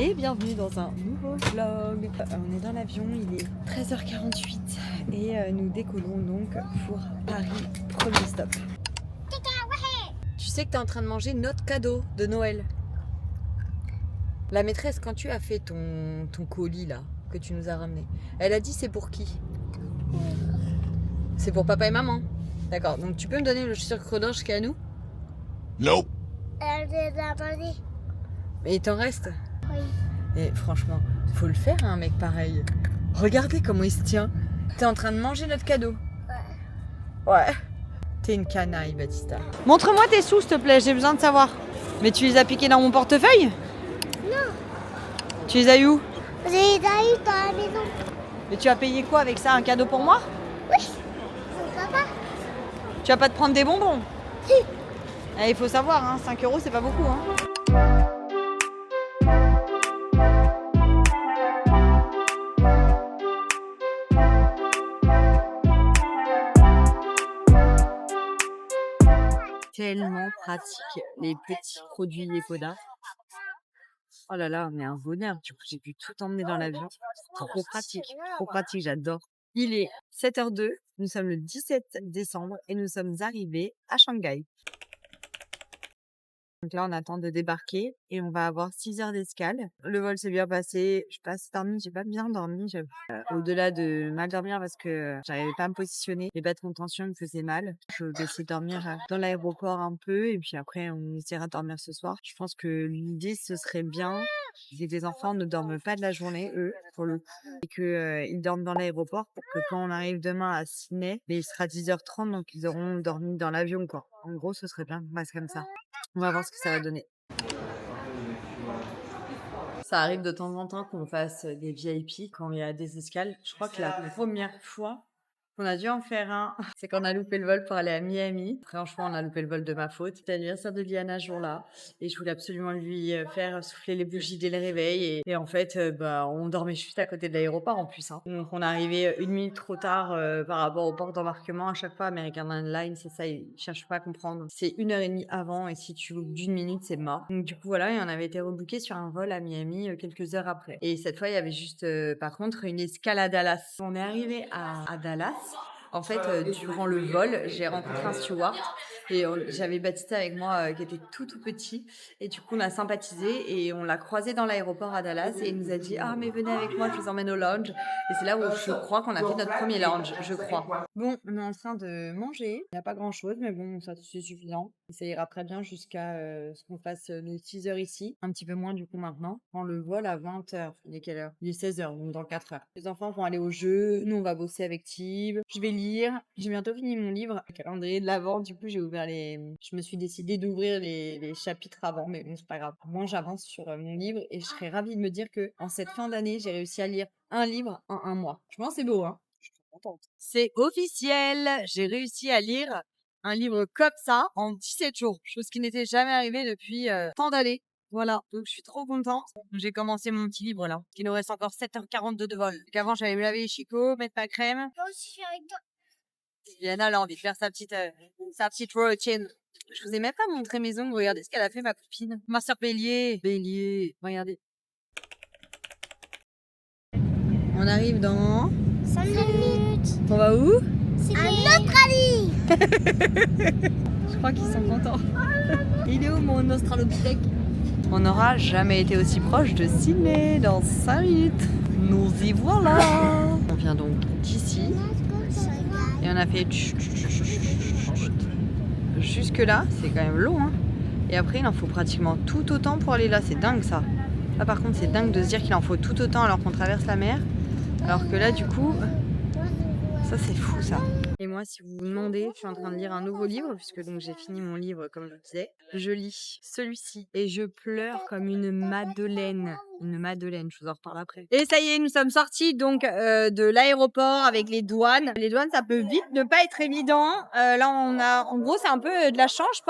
et bienvenue dans un nouveau vlog. On est dans l'avion, il est 13h48 et nous décollons donc pour Paris, premier stop. Tu sais que tu es en train de manger notre cadeau de Noël. La maîtresse, quand tu as fait ton colis là, que tu nous as ramené, elle a dit c'est pour qui? C'est pour papa et maman. D'accord, donc tu peux me donner le sucre-d'orge qu'il y a à nous? Nope. Mais il t'en reste? Oui. Et franchement, faut le faire un mec pareil. Regardez comment il se tient. T'es en train de manger notre cadeau. Ouais. T'es une canaille, Baptista. Montre-moi tes sous, s'il te plaît, j'ai besoin de savoir. Mais tu les as piqués dans mon portefeuille? Non. Tu les as eu où? J'ai les eu dans la maison. Mais tu as payé quoi avec ça? Un cadeau pour moi? Oui. Mon papa. Tu vas pas te prendre des bonbons? Si. Il faut savoir, hein, 5 € c'est pas beaucoup. Hein. Tellement pratique les petits produits Yepoda. Oh là là, mais un bonheur. Du coup, j'ai pu tout emmener dans l'avion. Trop pratique, j'adore. Il est 7h02, nous sommes le 17 décembre et nous sommes arrivés à Shanghai. Donc là, on attend de débarquer et on va avoir 6 heures d'escale. Le vol s'est bien passé. Je suis pas assez dormie, j'ai pas bien dormi. Au-delà de mal dormir parce que j'arrivais pas à me positionner, les bas de contention me faisaient mal. Je vais essayer de dormir dans l'aéroport un peu et puis après, on essaiera de dormir ce soir. Je pense que l'idée, ce serait bien que les enfants ne dorment pas de la journée, eux, pour le coup, et qu'ils dorment dans l'aéroport pour que quand on arrive demain à Sydney, il sera 10h30, donc ils auront dormi dans l'avion, quoi. En gros, ce serait bien, c'est comme ça. On va voir ce que ça va donner. Ça arrive de temps en temps qu'on fasse des VIP quand il y a des escales. Je crois que la première fois qu'on a dû en faire un, c'est qu'on a loupé le vol pour aller à Miami. Franchement, on a loupé le vol de ma faute. C'était l'anniversaire de Liana ce jour-là et je voulais absolument lui faire souffler les bougies dès le réveil. Et en fait, on dormait juste à côté de l'aéroport en plus. Hein. Donc, on est arrivé 1 minute trop tard par rapport au port d'embarquement. À chaque fois, American Airlines, c'est ça, ils cherchent pas à comprendre. C'est 1h30 avant et si tu loupes d'1 minute, c'est mort. Donc, du coup, voilà, et on avait été rebooké sur un vol à Miami quelques heures après. Et cette fois, il y avait juste, par contre, une escale à Dallas. On est arrivé à Dallas. En fait, durant le vol, j'ai rencontré un steward et j'avais Baptista avec moi qui était tout petit. Et du coup, on a sympathisé et on l'a croisé dans l'aéroport à Dallas et il nous a dit « Ah, mais venez avec moi, je vous emmène au lounge ». Et c'est là où je crois qu'on a fait notre premier lounge, je crois. Bon, on est en train de manger. Il n'y a pas grand-chose, mais bon, ça c'est suffisant. Et ça ira très bien jusqu'à ce qu'on fasse nos 6 heures ici. Un petit peu moins du coup maintenant. Prend le vol à 20h. Il est quelle heure? Il est 16h, donc dans 4 heures. Les enfants vont aller au jeu. Nous, on va bosser avec Tib. Je vais lire. J'ai bientôt fini mon livre. Le calendrier de l'avant, du coup, j'ai ouvert je me suis décidée d'ouvrir les chapitres avant, mais bon, c'est pas grave. Moi, j'avance sur mon livre et je serais ravie de me dire que en cette fin d'année, j'ai réussi à lire un livre en un mois. Je pense que c'est beau, hein? Contente. C'est officiel, j'ai réussi à lire un livre comme ça en 17 jours, chose qui n'était jamais arrivée depuis tant d'années. Voilà, donc je suis trop contente. J'ai commencé mon petit livre là. Il nous reste encore 7h42 de vol. Qu'avant, j'allais me laver les chicots, mettre ma crème. Moi aussi, je suis avec toi. Diana, elle a envie de faire sa petite routine. Je vous ai même pas montré mes ongles. Regardez ce qu'elle a fait, ma copine. Ma sœur Bélier. Regardez. On arrive dans 5 minutes. On va où? En Australie. Je crois qu'ils sont contents. Il est où mon Australopithèque? On n'aura jamais été aussi proche de Sydney dans 5 minutes. Nous y voilà. On vient donc d'ici et on a fait jusque là. C'est quand même long. Hein. Et après, il en faut pratiquement tout autant pour aller là. C'est dingue ça. Là par contre, c'est dingue de se dire qu'il en faut tout autant alors qu'on traverse la mer. Alors que là, du coup, ça c'est fou ça. Et moi, si vous vous demandez, je suis en train de lire un nouveau livre, puisque donc j'ai fini mon livre, comme je le disais. Je lis celui-ci et je pleure comme une madeleine. Une madeleine, je vous en reparle après. Et ça y est, nous sommes sortis donc de l'aéroport avec les douanes. Les douanes, ça peut vite ne pas être évident. Là, en gros, c'est un peu de la chance,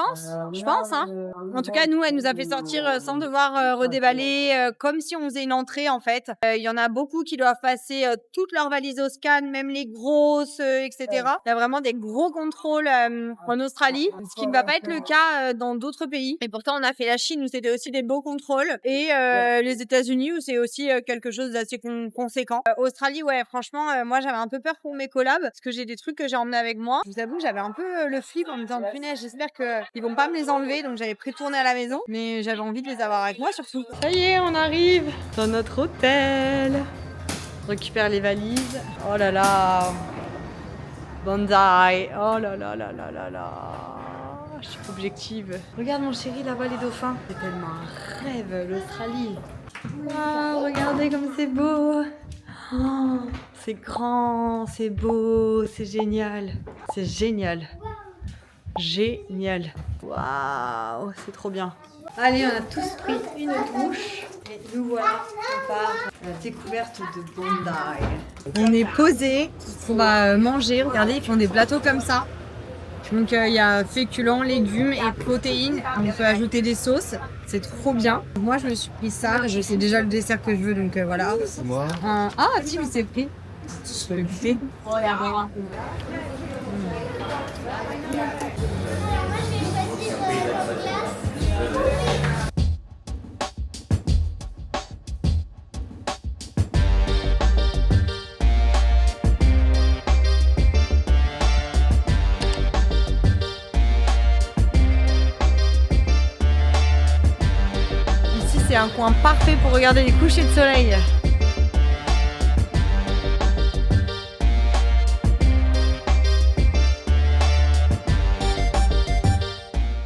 je pense. Hein. En tout cas, nous, elle nous a fait sortir sans devoir redéballer, comme si on faisait une entrée, en fait. Il y en a beaucoup qui doivent passer toutes leurs valises au scan, même les grosses, etc. Il y a vraiment des gros contrôles en Australie, ce qui ne va pas être le cas dans d'autres pays. Et pourtant, on a fait la Chine où c'était aussi des beaux contrôles. Et les États-Unis États-Unis où c'est aussi quelque chose d'assez conséquent. Australie, ouais, franchement, moi j'avais un peu peur pour mes collabs parce que j'ai des trucs que j'ai emmenés avec moi. Je vous avoue, j'avais un peu le flip en me disant punaise, j'espère qu'ils vont pas me les enlever, donc j'avais prétourné à la maison, mais j'avais envie de les avoir avec moi surtout. Ça y est, on arrive dans notre hôtel. On récupère les valises. Oh là là, Bandai. Oh là là là là là là. Je suis objective. Regarde mon chéri là-bas les dauphins. C'est tellement un rêve l'Australie. Waouh, regardez comme c'est beau. Oh, c'est grand, c'est beau, c'est génial. C'est génial. Génial. Waouh, c'est trop bien. Allez, on a tous pris une douche. Et nous voilà, on part à la découverte de Bondi. On est posé, on va manger. Regardez, ils font des plateaux comme ça. Donc il y a féculents, légumes et protéines. On peut ajouter des sauces. C'est trop bien. Moi, je me suis pris ça. Je sais déjà le dessert que je veux, donc voilà. Moi. Ah, Tim s'est pris. Je peux le goûter. C'est un coin parfait pour regarder les couchers de soleil.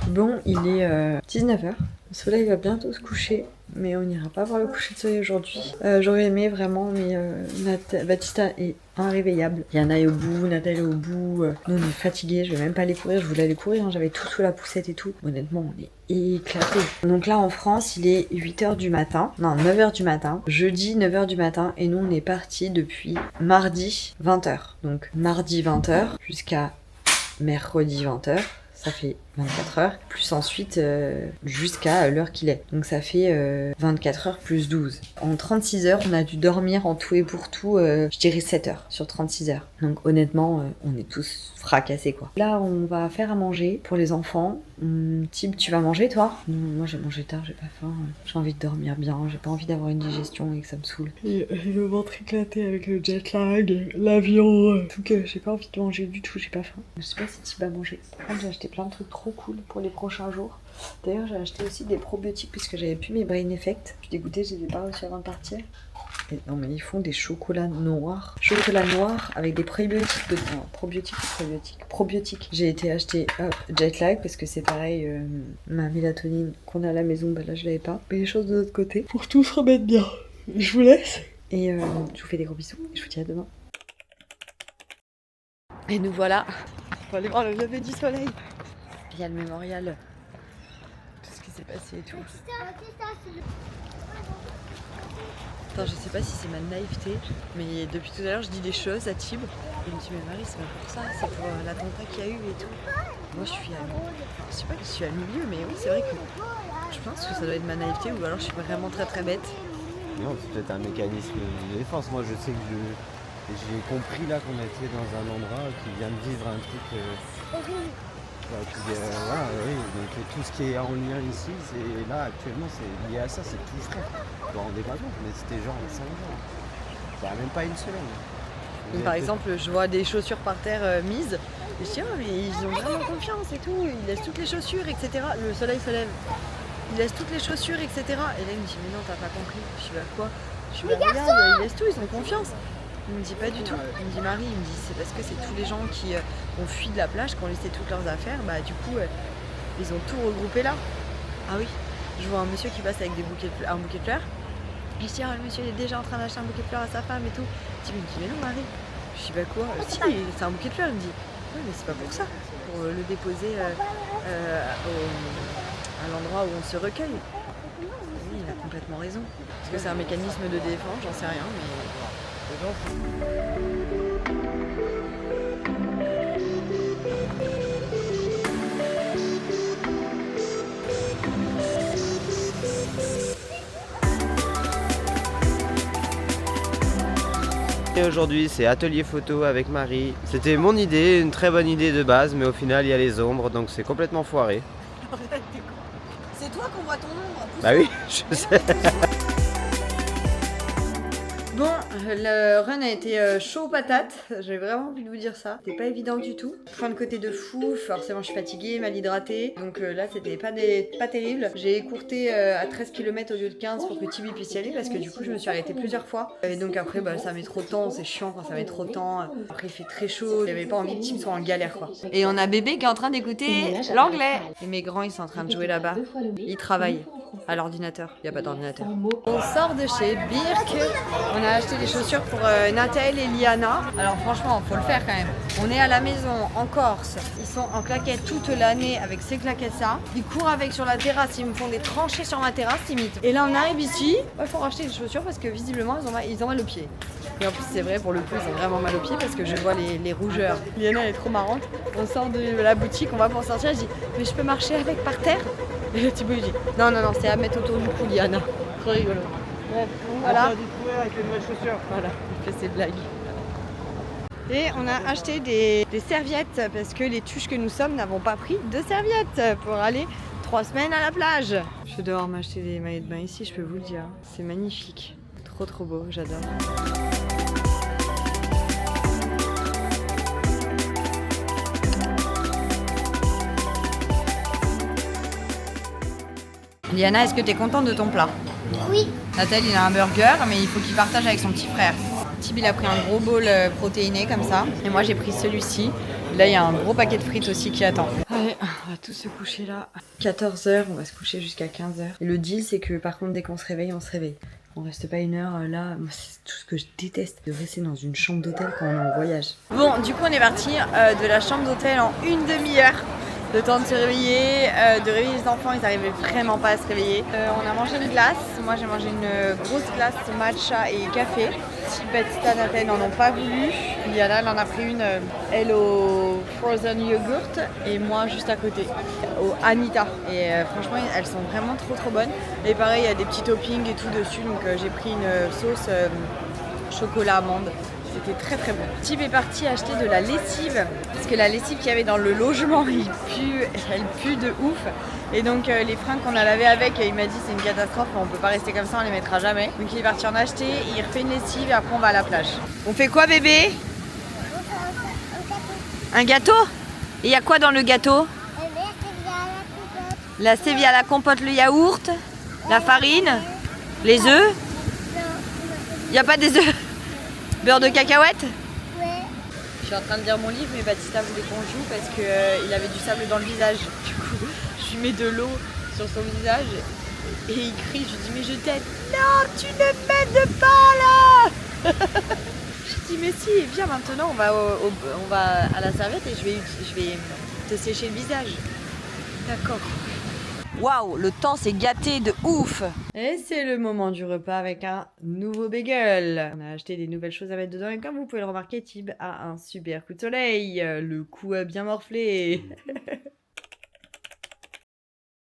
Bon, il est 19h. Le soleil va bientôt se coucher, mais on n'ira pas voir le coucher de soleil aujourd'hui. J'aurais aimé vraiment, mais Baptista est irréveillable. Yana est au bout, Nathalie est au bout. Nous, on est fatigués, je vais même pas aller courir. Je voulais aller courir, hein, j'avais tout sous la poussette et tout. Honnêtement, on est éclatés. Donc là, en France, il est 8h du matin. Non, 9h du matin. Jeudi, 9h du matin. Et nous, on est partis depuis mardi, 20h. Donc, mardi, 20h jusqu'à mercredi, 20h. Ça fait 24 heures, plus ensuite jusqu'à l'heure qu'il est. Donc ça fait 24 heures plus 12. En 36 heures, on a dû dormir en tout et pour tout, je dirais 7 heures sur 36 heures. Donc honnêtement, on est tous fracassés quoi. Là, on va faire à manger pour les enfants. Tim, tu vas manger toi? Moi j'ai mangé tard, j'ai pas faim. J'ai envie de dormir bien, j'ai pas envie d'avoir une digestion et que ça me saoule. Et le ventre éclaté avec le jet lag, l'avion, tout que j'ai pas envie de manger du tout, j'ai pas faim. Je sais pas si Tim va manger. Par contre, j'ai acheté plein de trucs trop cool pour les prochains jours. D'ailleurs, j'ai acheté aussi des probiotiques puisque j'avais plus mes brain effect. Je suis dégoûtée, je les ai pas reçus avant de partir. Et non, mais ils font des chocolats noirs. Chocolat noir avec des probiotiques dedans. Probiotiques ou probiotiques? Probiotiques. J'ai été acheter Jetlag parce que c'est pareil, ma mélatonine qu'on a à la maison, bah là je l'avais pas. Mais les choses de l'autre côté pour tout se remettre bien. Je vous laisse. Et je vous fais des gros bisous. Et je vous dis à demain. Et nous voilà. On va aller voir le lever du soleil. Il y a le mémorial. Tout ce qui s'est passé et tout. Attends, je sais pas si c'est ma naïveté, mais depuis tout à l'heure je dis des choses à Tib. Il me dit mais Marie, c'est pas pour ça, c'est pour l'attentat qu'il y a eu et tout. Moi je suis je sais pas que je suis à milieu, mais oui c'est vrai que je pense que ça doit être ma naïveté ou alors je suis vraiment très très bête. Non, c'est peut-être un mécanisme de défense. Moi je sais que j'ai compris là qu'on était dans un endroit qui vient de vivre un truc. Voilà, oui, donc tout ce qui est en lien ici, c'est là actuellement c'est lié à ça, c'est tout frais. Vous vous rendez pas compte, mais c'était genre 5 jours. Ça a même pas une semaine. Par exemple, je vois des chaussures par terre mises, et je dis oh mais ils ont vraiment confiance et tout, ils laissent toutes les chaussures, etc. Le soleil se lève, ils laissent toutes les chaussures, etc. Et là il me dit mais non t'as pas compris. Je suis bah quoi? Je suis bah regarde, ils laissent tout, ils ont confiance. Il me dit pas du tout. Il me dit Marie, il me dit c'est parce que c'est tous les gens qui ont fui de la plage, qui ont laissé toutes leurs affaires, bah du coup ils ont tout regroupé là. Ah oui, je vois un monsieur qui passe avec un bouquet de fleurs. Et je dis le monsieur il est déjà en train d'acheter un bouquet de fleurs à sa femme et tout. Il me dit mais non Marie. Je dis bah quoi? Si, c'est un bouquet de fleurs. Il me dit oui mais c'est pas pour ça, pour le déposer à l'endroit où on se recueille. Oui, il a complètement raison. Est-ce que c'est un mécanisme de défense? J'en sais rien mais... Et aujourd'hui c'est atelier photo avec Marie. C'était mon idée, une très bonne idée de base, mais au final il y a les ombres donc c'est complètement foiré. C'est toi qu'on voit ton ombre. Bah oui, je sais. Bon, le run a été chaud aux patates, j'ai vraiment envie de vous dire ça. C'était pas évident du tout. Point de côté de fou, forcément je suis fatiguée, mal hydratée. Donc là c'était pas terrible. J'ai écourté à 13 km au lieu de 15 pour que Tibi puisse y aller parce que du coup je me suis arrêtée plusieurs fois. Et donc après bah, ça met trop de temps, c'est chiant quand ça met trop de temps. Après il fait très chaud, j'avais pas envie que Tim soit en galère quoi. Et on a bébé qui est en train d'écouter l'anglais. Et mes grands ils sont en train de jouer là-bas. Ils travaillent à l'ordinateur. Il n'y a pas d'ordinateur. On sort de chez Birk. On a acheté des chaussures pour Nathalie et Liana. Alors franchement, faut le faire quand même. On est à la maison en Corse. Ils sont en claquettes toute l'année avec ces claquettes-là. Ils courent avec sur la terrasse. Ils me font des tranchées sur ma terrasse limite. Et là, on arrive ici. Il faut racheter des chaussures parce que visiblement, ils ont mal au pied. Et en plus, c'est vrai, pour le coup, ils ont vraiment mal au pied parce que je vois les rougeurs. Liana, elle est trop marrante. On sort de la boutique, on va pour sortir. Je dis, mais je peux marcher avec par terre? Et le Thibaut, il dit, non, c'est à mettre autour du cou, Liana. Trop rigolo. Bref, voilà. Avec les nouvelles chaussures. Voilà, il fait ses blagues. Et on a acheté des serviettes parce que les tuches que nous sommes n'avons pas pris de serviettes pour aller 3 semaines à la plage. Je vais devoir m'acheter des maillots de bain ici, je peux vous le dire. C'est magnifique. Trop beau, j'adore. Liana, est-ce que tu es contente de ton plat? Oui. Nathalie, il a un burger, mais il faut qu'il partage avec son petit frère. Tibi, il a pris un gros bowl protéiné comme ça. Et moi, j'ai pris celui-ci. Là, il y a un gros paquet de frites aussi qui attend. Allez, on va tous se coucher là. 14h, on va se coucher jusqu'à 15h. Et le deal, c'est que par contre, dès qu'on se réveille, on se réveille. On reste pas une heure là. Moi, c'est tout ce que je déteste, de rester dans une chambre d'hôtel quand on est en voyage. Bon, du coup, on est parti de la chambre d'hôtel en une demi-heure. Le temps de se réveiller, de réveiller les enfants, ils n'arrivaient vraiment pas à se réveiller. On a mangé une glace, moi j'ai mangé une grosse glace matcha et café. Tibet, Nathalie n'en ont pas voulu. Liana, elle en a pris une, elle au frozen yogurt et moi juste à côté, au Anita. Et franchement, elles sont vraiment trop bonnes. Et pareil, il y a des petits toppings et tout dessus, donc j'ai pris une sauce chocolat amande. C'était très bon. Tib est parti acheter de la lessive parce que la lessive qu'il y avait dans le logement, elle pue de ouf. Et donc les fringues qu'on a lavées avec, il m'a dit c'est une catastrophe, on peut pas rester comme ça, on les mettra jamais. Donc il est parti en acheter, il refait une lessive et après on va à la plage. On fait quoi bébé? Un gâteau? Et il y a quoi dans le gâteau? La sévia, la compote, le yaourt, la farine, les œufs? Il n'y a pas des œufs? Beurre de cacahuète? Ouais. Je suis en train de lire mon livre, mais Baptista voulait qu'on joue parce qu'il avait du sable dans le visage. Du coup, je lui mets de l'eau sur son visage et il crie. Je lui dis, mais je t'aide. Non, tu ne m'aides pas là. Je dis, mais si, viens maintenant, on va à la serviette et je vais te sécher le visage. D'accord. Waouh, le temps s'est gâté de ouf! Et c'est le moment du repas avec un nouveau bagel. On a acheté des nouvelles choses à mettre dedans et comme vous pouvez le remarquer, Tib a un super coup de soleil. Le cou a bien morflé.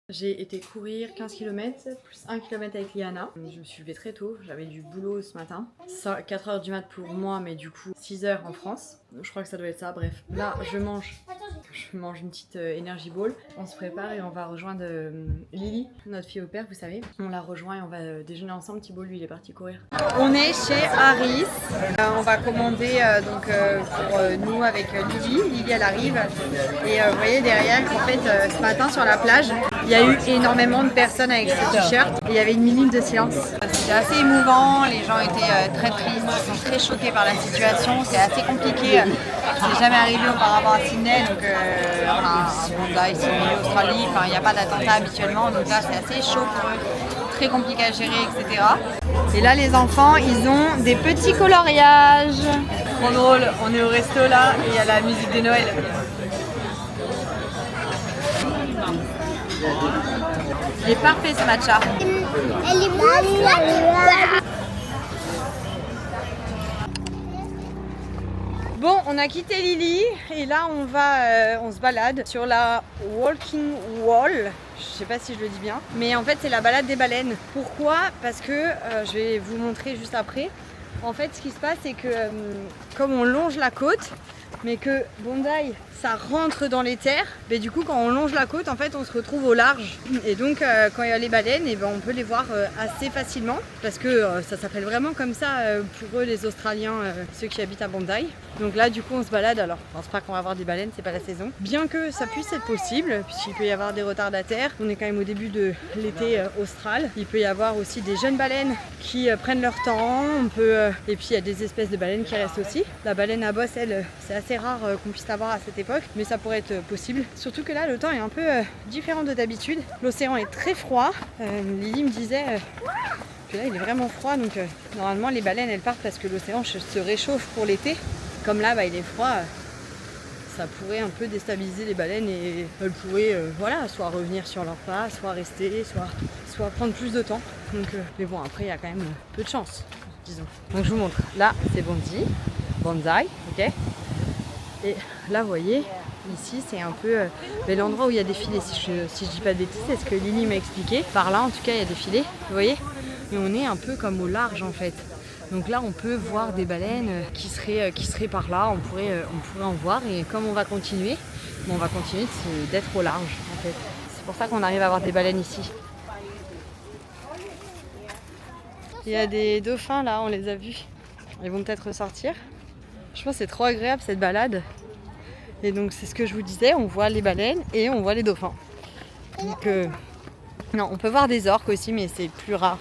J'ai été courir 15 km, plus 1 km avec Liana. Je me suis levée très tôt, j'avais du boulot ce matin. 4h du mat pour moi, mais du coup 6h en France. Je crois que ça doit être ça, bref. Là, je mange une petite Energy Ball. On se prépare et on va rejoindre Lily, notre fille au père, vous savez. On la rejoint et on va déjeuner ensemble. Thibaut, lui, il est parti courir. On est chez Harris. On va commander pour nous avec Lily. Lily, elle arrive. Et vous voyez derrière, en fait, ce matin sur la plage, il y a eu énormément de personnes avec ces t-shirts. Et il y avait une minute de silence. C'était assez émouvant. Les gens étaient très tristes, ils sont très choqués par la situation. C'est assez compliqué. C'est jamais arrivé auparavant à Sydney, donc Bondi, Sydney, Australie, il n'y a pas d'attentat habituellement, donc là c'est assez chaud pour eux, très compliqué à gérer, etc. Et là les enfants, ils ont des petits coloriages. Trop drôle, on est au resto là et il y a la musique de Noël. Il est parfait ce matcha. Elle est molle. Bon, on a quitté Lily et là on se balade sur la Walking Wall. Je sais pas si je le dis bien, mais en fait c'est la balade des baleines. Pourquoi? Parce que je vais vous montrer juste après. En fait, ce qui se passe, c'est que comme on longe la côte, mais que Bondi ça rentre dans les terres, mais du coup quand on longe la côte en fait on se retrouve au large et donc quand il y a les baleines et on peut les voir assez facilement parce que ça s'appelle vraiment comme ça pour eux les Australiens, ceux qui habitent à Bondi. Donc là du coup on se balade, alors je pense pas qu'on va voir des baleines, c'est pas la saison, bien que ça puisse être possible puisqu'il peut y avoir des retardataires, on est quand même au début de l'été austral, il peut y avoir aussi des jeunes baleines qui prennent leur temps, et puis il y a des espèces de baleines qui restent aussi. La baleine à bosse elle c'est assez rare qu'on puisse l'avoir à cette époque, mais ça pourrait être possible. Surtout que là, le temps est un peu différent de d'habitude. L'océan est très froid. Lily me disait que là, il est vraiment froid. Donc, normalement, les baleines, elles partent parce que l'océan se réchauffe pour l'été. Comme là, il est froid. Ça pourrait un peu déstabiliser les baleines et elles pourraient soit revenir sur leurs pas, soit rester, soit prendre plus de temps. Donc, mais bon, après, il y a quand même peu de chance, disons. Donc, je vous montre. Là, c'est Bondi, ok. Et là, vous voyez, ici, c'est un peu l'endroit où il y a des filets, si je dis pas de bêtises, c'est ce que Lily m'a expliqué. Par là, en tout cas, il y a des filets, vous voyez. Et on est un peu comme au large, en fait. Donc là, on peut voir des baleines qui seraient par là, on pourrait en voir. Et comme on va continuer, on va continuer d'être au large, en fait. C'est pour ça qu'on arrive à voir des baleines ici. Il y a des dauphins, là, on les a vus. Ils vont peut-être ressortir. Je pense que c'est trop agréable cette balade. Et donc c'est ce que je vous disais, on voit les baleines et on voit les dauphins. Donc non, on peut voir des orques aussi, mais c'est plus rare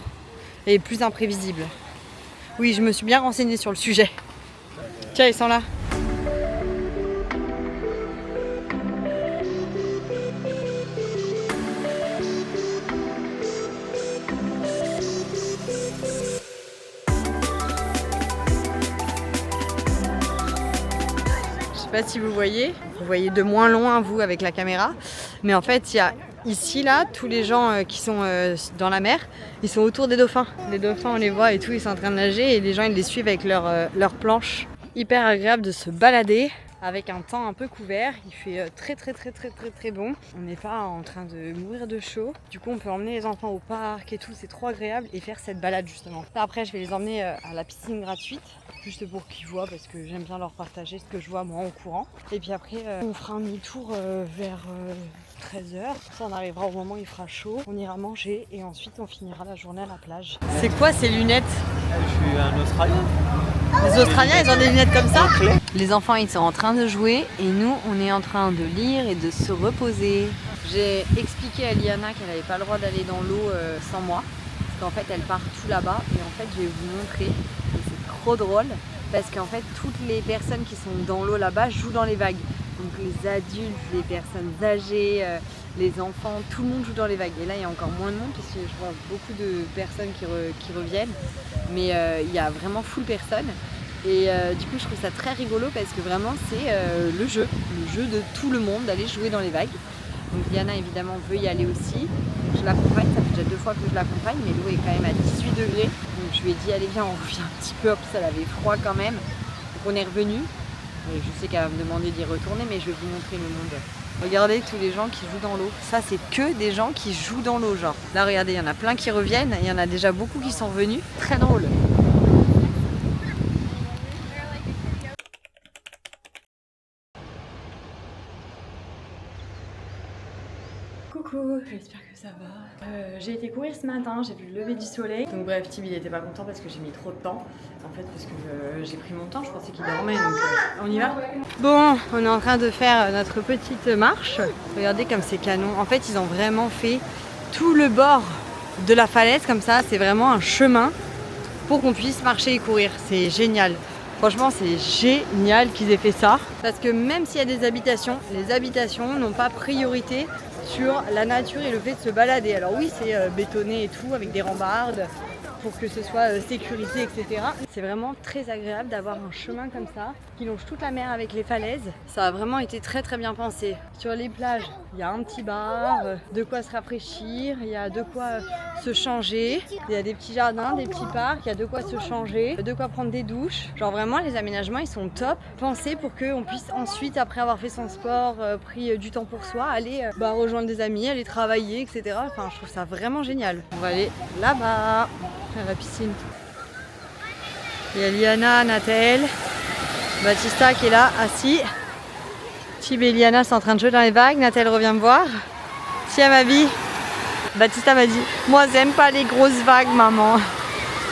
et plus imprévisible. Oui, je me suis bien renseignée sur le sujet. Tiens, ils sont là. Je sais pas si vous voyez de moins loin vous avec la caméra, mais en fait il y a ici là tous les gens qui sont dans la mer, ils sont autour des dauphins. Les dauphins on les voit et tout, ils sont en train de nager et les gens ils les suivent avec leurs planches. Hyper agréable de se balader avec un temps un peu couvert, il fait très bon. On n'est pas en train de mourir de chaud. Du coup on peut emmener les enfants au parc et tout, c'est trop agréable et faire cette balade justement. Après je vais les emmener à la piscine gratuite, juste pour qu'ils voient parce que j'aime bien leur partager ce que je vois moi en courant. Et puis après on fera un demi-tour vers 13h. Ça on arrivera au moment où il fera chaud, on ira manger et ensuite on finira la journée à la plage. C'est quoi ces lunettes? Je suis un Australien. Les Australiens ils ont des lunettes comme ça? Les enfants ils sont en train de jouer et nous on est en train de lire et de se reposer. J'ai expliqué à Liana qu'elle n'avait pas le droit d'aller dans l'eau sans moi. Parce qu'en fait elle part tout là-bas et en fait je vais vous montrer. Et c'est trop drôle parce qu'en fait toutes les personnes qui sont dans l'eau là-bas jouent dans les vagues. Donc les adultes, les personnes âgées, les enfants, tout le monde joue dans les vagues. Et là il y a encore moins de monde parce que je vois beaucoup de personnes qui reviennent. Mais il y a vraiment full personnes. Et du coup je trouve ça très rigolo parce que vraiment c'est le jeu de tout le monde d'aller jouer dans les vagues. Donc Liana évidemment veut y aller aussi. Donc je l'accompagne, ça fait déjà 2 fois que je l'accompagne, mais l'eau est quand même à 18 degrés. Donc je lui ai dit allez viens on revient un petit peu, en plus elle avait froid quand même. Donc on est revenu. Et je sais qu'elle va me demander d'y retourner, mais je vais vous montrer le monde. Regardez tous les gens qui jouent dans l'eau. Ça c'est que des gens qui jouent dans l'eau genre. Là regardez, il y en a plein qui reviennent, il y en a déjà beaucoup qui sont revenus. Très drôle. Coucou, j'espère que ça va. J'ai été courir ce matin, j'ai vu le lever du soleil. Donc bref, Tim il était pas content parce que j'ai mis trop de temps. En fait parce que j'ai pris mon temps, je pensais qu'il dormait donc on y va. Bon, on est en train de faire notre petite marche. Regardez comme c'est canon. En fait ils ont vraiment fait tout le bord de la falaise comme ça. C'est vraiment un chemin pour qu'on puisse marcher et courir. C'est génial. Franchement, c'est génial qu'ils aient fait ça. Parce que même s'il y a des habitations, les habitations n'ont pas priorité sur la nature et le fait de se balader. Alors oui, c'est bétonné et tout, avec des rambardes pour que ce soit sécurisé, etc. C'est vraiment très agréable d'avoir un chemin comme ça qui longe toute la mer avec les falaises. Ça a vraiment été très bien pensé. Sur les plages, il y a un petit bar, de quoi se rafraîchir, il y a de quoi se changer, il y a des petits jardins, des petits parcs, il y a de quoi se changer, de quoi prendre des douches. Genre vraiment les aménagements ils sont top, pensés pour qu'on puisse ensuite, après avoir fait son sport, pris du temps pour soi, aller rejoindre des amis, aller travailler, etc. Enfin je trouve ça vraiment génial. On va aller là-bas, à la piscine. Il y a Liana, Nathalie. Baptista qui est là, assis. Tib et Liana sont en train de jouer dans les vagues. Nathalie revient me voir. Tiens ma vie. Baptista m'a dit, moi j'aime pas les grosses vagues maman.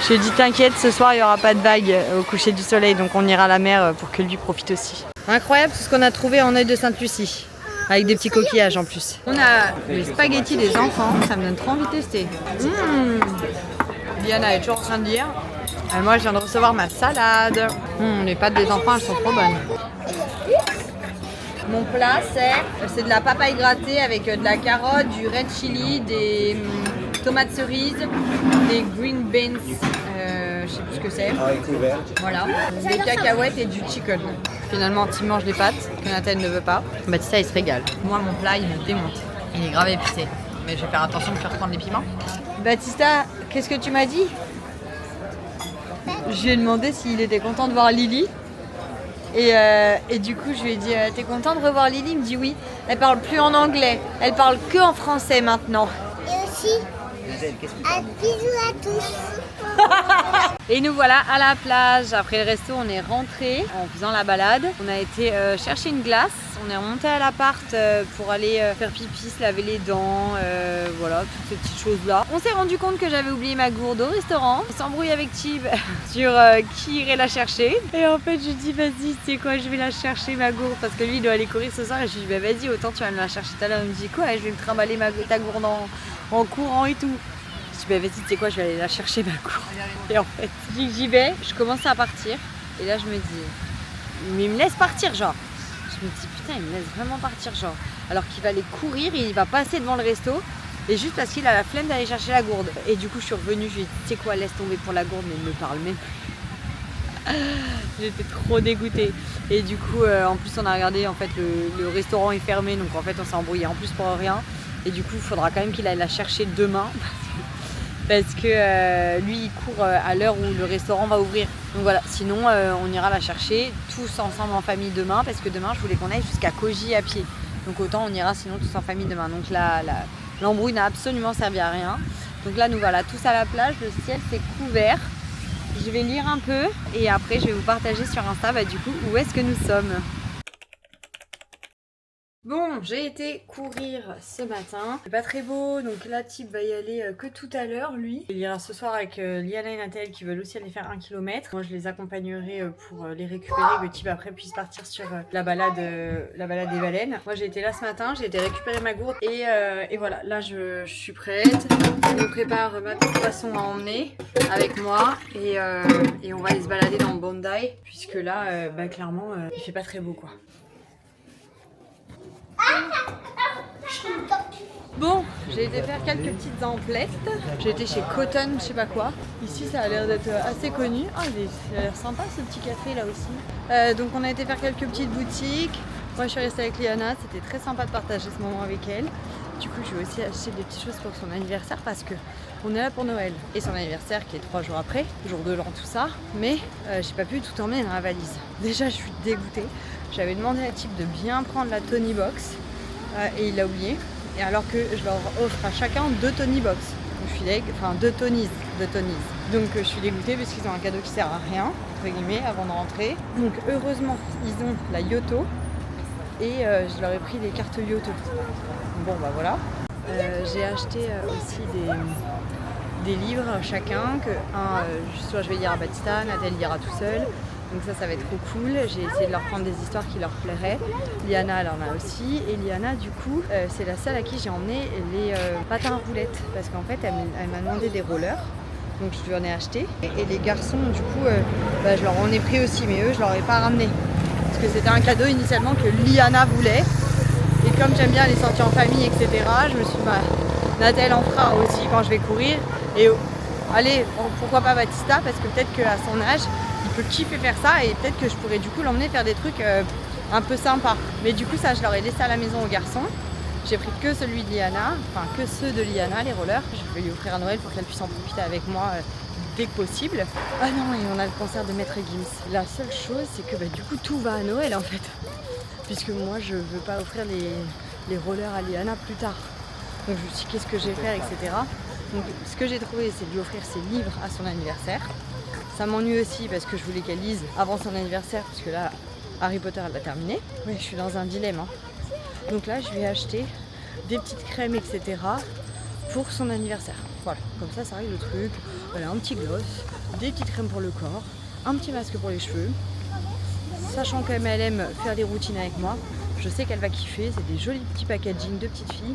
Je lui ai dit t'inquiète, ce soir il n'y aura pas de vagues au coucher du soleil, donc on ira à la mer pour que lui profite aussi. Incroyable tout ce qu'on a trouvé en œil de Sainte-Lucie. Avec des petits coquillages en plus. On a les spaghettis des enfants, ça me donne trop envie de tester. Liana est toujours en train de lire. Et moi je viens de recevoir ma salade. Les pâtes des enfants elles sont trop bonnes. Mon plat c'est de la papaye grattée avec de la carotte, du red chili, des tomates cerises, des green beans, je sais plus ce que c'est. Voilà, des cacahuètes et du chicken. Finalement Tim mange les pâtes que Nathalie ne veut pas. Baptista il se régale. Moi mon plat il me démonte. Il est grave épicé. Mais je vais faire attention de faire reprendre les piments. Baptista, qu'est-ce que tu m'as dit? Je lui ai demandé s'il était content de voir Lily. Et du coup, je lui ai dit t'es content de revoir Lily? Il me dit oui. Elle parle plus en anglais. Elle parle que en français maintenant. Et aussi, un bisou à tous. Et nous voilà à la plage. Après le resto, on est rentré en faisant la balade. On a été chercher une glace. On est remonté à l'appart pour aller faire pipi, se laver les dents, voilà, toutes ces petites choses-là. On s'est rendu compte que j'avais oublié ma gourde au restaurant. On s'embrouille avec Tib sur qui irait la chercher. Et en fait, je dis vas-y, tu sais quoi, je vais la chercher ma gourde parce que lui, il doit aller courir ce soir. Et je lui dis bah vas-y, autant tu vas me la chercher tout à l'heure. Il me dit quoi, je vais me trimballer ta gourde en courant et tout. Je dis bah vas-y, tu sais quoi, je vais aller la chercher ma gourde. Et en fait, j'y vais, je commence à partir. Et là, je me dis, mais il me laisse partir, genre. Je me dis putain, il me laisse vraiment partir, genre. Alors qu'il va aller courir, il va passer devant le resto. Et juste parce qu'il a la flemme d'aller chercher la gourde. Et du coup, je suis revenue, je lui ai dit, tu sais quoi, laisse tomber pour la gourde, mais il me parle même plus. J'étais trop dégoûtée. Et du coup, en plus, on a regardé, en fait, le restaurant est fermé. Donc en fait, on s'est embrouillé en plus pour rien. Et du coup, il faudra quand même qu'il aille la chercher demain. Parce que lui il court à l'heure où le restaurant va ouvrir. Donc voilà, sinon on ira la chercher tous ensemble en famille demain parce que demain je voulais qu'on aille jusqu'à Koji à pied. Donc autant on ira sinon tous en famille demain. Donc l'embrouille n'a absolument servi à rien. Donc là nous voilà tous à la plage, le ciel c'est couvert. Je vais lire un peu et après je vais vous partager sur Insta du coup où est-ce que nous sommes. Bon, j'ai été courir ce matin. C'est pas très beau, donc là, Tib va y aller que tout à l'heure, lui. Il ira ce soir avec Liana et Nathalie qui veulent aussi aller faire 1 km. Moi, je les accompagnerai pour les récupérer, que Tib après puisse partir sur la balade des baleines. Moi, j'ai été là ce matin, j'ai été récupérer ma gourde et voilà, là, je suis prête. Je me prépare ma petite poisson à emmener avec moi et on va aller se balader dans Bondi puisque là, clairement, il fait pas très beau, quoi. Bon, j'ai été faire quelques petites emplettes. J'ai été chez Cotton, je sais pas quoi. Ici, ça a l'air d'être assez connu. Ah, il a l'air sympa ce petit café là aussi. Donc, on a été faire quelques petites boutiques. Moi, je suis restée avec Liana. C'était très sympa de partager ce moment avec elle. Du coup, j'ai aussi acheté des petites choses pour son anniversaire parce que on est là pour Noël. Et son anniversaire qui est 3 jours après, jour de l'an, tout ça. Mais j'ai pas pu tout emmener dans la valise. Déjà, je suis dégoûtée. J'avais demandé à Tib de bien prendre la Tony Box et il l'a oublié. Et alors que je leur offre à chacun 2 Tony Box. Donc je suis deg, enfin 2 Tonys. Donc je suis dégoûtée parce qu'ils ont un cadeau qui sert à rien, entre guillemets, avant de rentrer. Donc heureusement, ils ont la Yoto et je leur ai pris des cartes Yoto. Bon bah voilà. J'ai acheté aussi des livres chacun, soit je vais lire à Baptista, Nathalie lira tout seul. Donc ça va être trop cool. J'ai essayé de leur prendre des histoires qui leur plairaient. Liana, elle en a aussi. Et Liana, du coup, c'est la seule à qui j'ai emmené les patins à roulettes. Parce qu'en fait, elle m'a demandé des rollers. Donc je lui en ai acheté. Et les garçons, du coup, je leur en ai pris aussi. Mais eux, je leur ai pas ramené. Parce que c'était un cadeau initialement que Liana voulait. Et comme j'aime bien les sorties en famille, etc., je me suis dit, Nathalie en fera aussi quand je vais courir. Et allez, pourquoi pas Baptista? Parce que peut-être qu'à son âge, il peut kiffer faire ça et peut-être que je pourrais du coup l'emmener faire des trucs un peu sympas. Mais du coup ça je leur ai laissé à la maison aux garçons. J'ai pris que celui de Liana, enfin que ceux de Liana, les rollers. Je vais lui offrir à Noël pour qu'elle puisse en profiter avec moi dès que possible. Ah non, et on a le concert de Maître Gims. La seule chose c'est que du coup tout va à Noël en fait. Puisque moi je veux pas offrir les rollers à Liana plus tard. Donc je me suis dit qu'est-ce que je vais faire, etc. Donc ce que j'ai trouvé, c'est de lui offrir ses livres à son anniversaire. Ça m'ennuie aussi parce que je voulais qu'elle lise avant son anniversaire, parce que là, Harry Potter, elle l'a terminé. Oui, je suis dans un dilemme. Donc là, je lui ai acheté des petites crèmes, etc. pour son anniversaire. Voilà, comme ça règle le truc. Voilà, un petit gloss, des petites crèmes pour le corps, un petit masque pour les cheveux. Sachant qu'elle aime faire des routines avec moi, je sais qu'elle va kiffer. C'est des jolis petits packaging de petites filles.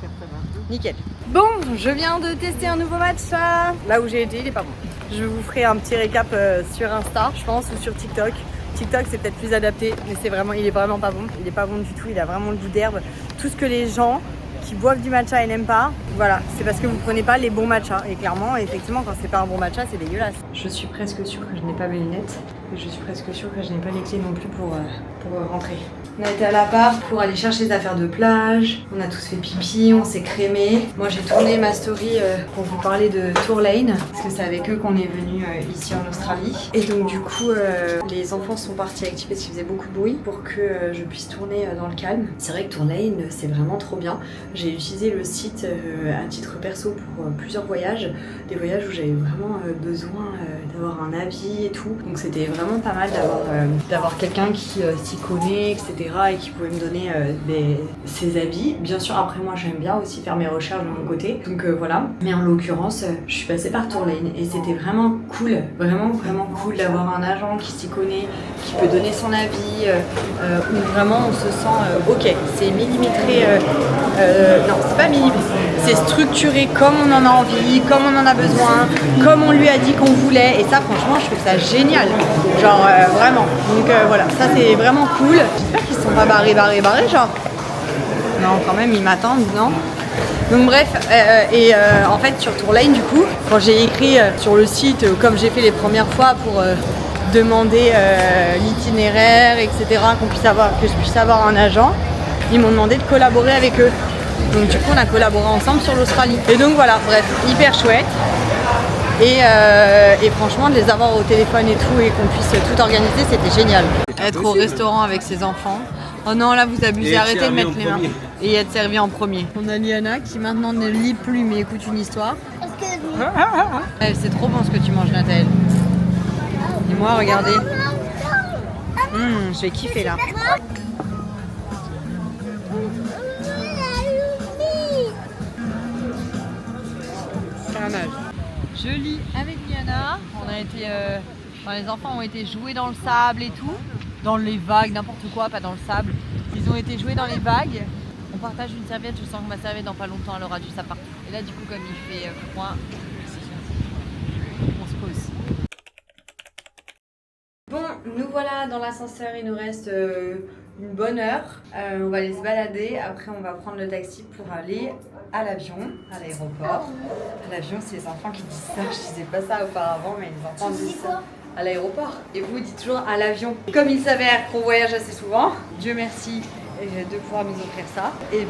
Nickel. Bon, je viens de tester un nouveau match. Là où j'ai été, il est pas bon. Je vous ferai un petit récap sur Insta, je pense, ou sur TikTok. TikTok, c'est peut-être plus adapté, mais il est vraiment pas bon. Il est pas bon du tout, il a vraiment le goût d'herbe. Tout ce que les gens qui boivent du matcha et n'aiment pas, voilà, c'est parce que vous prenez pas les bons matchas. Et clairement, effectivement, quand c'est pas un bon matcha, c'est dégueulasse. Je suis presque sûre que je n'ai pas mes lunettes. Et je suis presque sûre que je n'ai pas les clés non plus pour rentrer. On a été à l'appart pour aller chercher des affaires de plage. On a tous fait pipi, on s'est crémé. Moi, j'ai tourné ma story pour vous parler de Tour Lane, parce que c'est avec eux qu'on est venu ici en Australie. Et donc, du coup, les enfants sont partis avec parce qu'il faisait beaucoup de bruit pour que je puisse tourner dans le calme. C'est vrai que Tour Lane, c'est vraiment trop bien. J'ai utilisé le site à titre perso pour plusieurs voyages. Des voyages où j'avais vraiment besoin d'avoir un avis et tout. Donc, c'était vraiment pas mal d'avoir quelqu'un qui s'y connaît, etc. et qui pouvait me donner ses avis. Bien sûr, après moi j'aime bien aussi faire mes recherches de mon côté, donc voilà. Mais en l'occurrence, je suis passée par Tour Lane et c'était vraiment cool, vraiment cool d'avoir un agent qui s'y connaît, qui peut donner son avis, où vraiment on se sent ok, c'est millimétré, non c'est pas millimétré, c'est structuré comme on en a envie, comme on en a besoin, comme on lui a dit qu'on voulait, et ça franchement je trouve ça génial, genre vraiment. Donc voilà, ça c'est vraiment cool. J'espère qu'ils sont pas barrés genre. Non, quand même ils m'attendent, non. Donc bref, en fait sur Tour Lane du coup, quand j'ai écrit sur le site, comme j'ai fait les premières fois pour demander l'itinéraire, etc., que je puisse avoir un agent, ils m'ont demandé de collaborer avec eux. Donc du coup on a collaboré ensemble sur l'Australie. Et donc voilà, bref, hyper chouette. Et franchement de les avoir au téléphone et tout et qu'on puisse tout organiser, c'était génial. Être au restaurant avec ses enfants. Oh non, là vous abusez, arrêtez de mettre les mains. Et être servi en premier. On a Liana qui maintenant ne lit plus mais écoute une histoire. C'est trop bon ce que tu manges, Nathalie. Et moi, regardez. Je vais kiffer là. Carnage. Je lis avec Liana. On a été, les enfants ont été joués dans le sable et tout, dans les vagues, n'importe quoi, pas dans le sable. Ils ont été joués dans les vagues. On partage une serviette. Je sens que ma serviette dans pas longtemps elle aura du ça partout. Et là du coup comme il fait froid, on se pose. Bon, nous voilà dans l'ascenseur. Il nous reste une bonne heure. On va aller se balader. Après on va prendre le taxi pour aller à l'avion, à l'aéroport. À l'avion, c'est les enfants qui disent ça. Je disais pas ça auparavant, mais les enfants disent ça. À l'aéroport. Et vous dites toujours à l'avion. Comme il s'avère qu'on voyage assez souvent, Dieu merci de pouvoir nous offrir ça. Et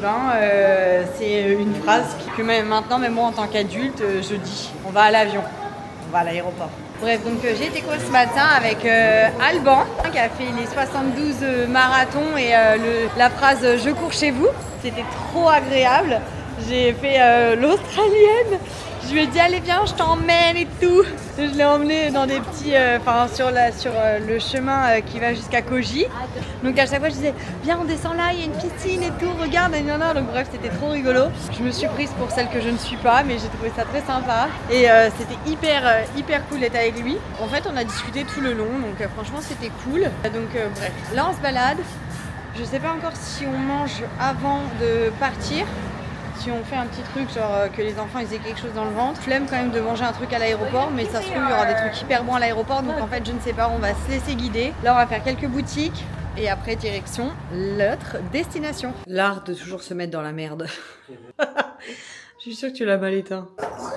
c'est une phrase que même maintenant, même moi en tant qu'adulte, je dis. On va à l'avion. On va à l'aéroport. Bref, donc j'ai été cool ce matin avec Alban qui a fait les 72 marathons et la phrase « Je cours chez vous ». C'était trop agréable. J'ai fait l'australienne. Je lui ai dit allez viens, je t'emmène et tout. Je l'ai emmené dans des petits, sur le chemin qui va jusqu'à Koji. Donc à chaque fois je disais viens on descend là, il y a une piscine et tout, regarde, et non. Donc bref c'était trop rigolo. Je me suis prise pour celle que je ne suis pas, mais j'ai trouvé ça très sympa. Et c'était hyper cool d'être avec lui. En fait on a discuté tout le long, donc franchement c'était cool. Donc bref, là on se balade. Je sais pas encore si on mange avant de partir. Si on fait un petit truc, genre que les enfants ils aient quelque chose dans le ventre. Flemme quand même de manger un truc à l'aéroport, mais ça se trouve il y aura des trucs hyper bons à l'aéroport, donc en fait je ne sais pas, on va se laisser guider. Là on va faire quelques boutiques et après direction l'autre destination. L'art de toujours se mettre dans la merde. Je suis sûre que tu l'as mal éteint.